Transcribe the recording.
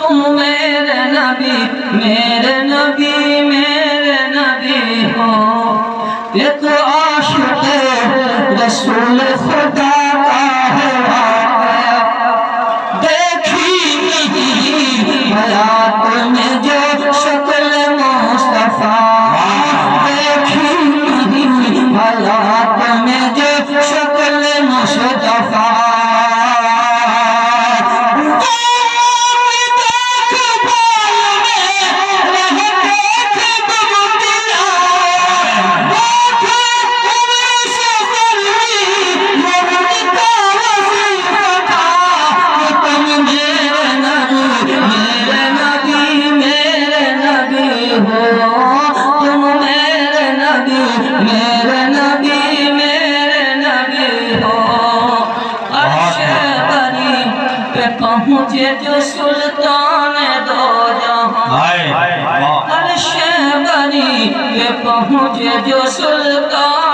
تم میرے نبی میرے نبی میرے نبی ہو ایک عاشق رسول خدا کا ہے واقعہ دیکھی نہیں حیات میں جو شکل مصطفیٰ دیکھی نہیں حیات میں جو شکل مصطفیٰ پہنچے جو سلطان دو جہاں عرش بری پہ پہنچے جو سلطان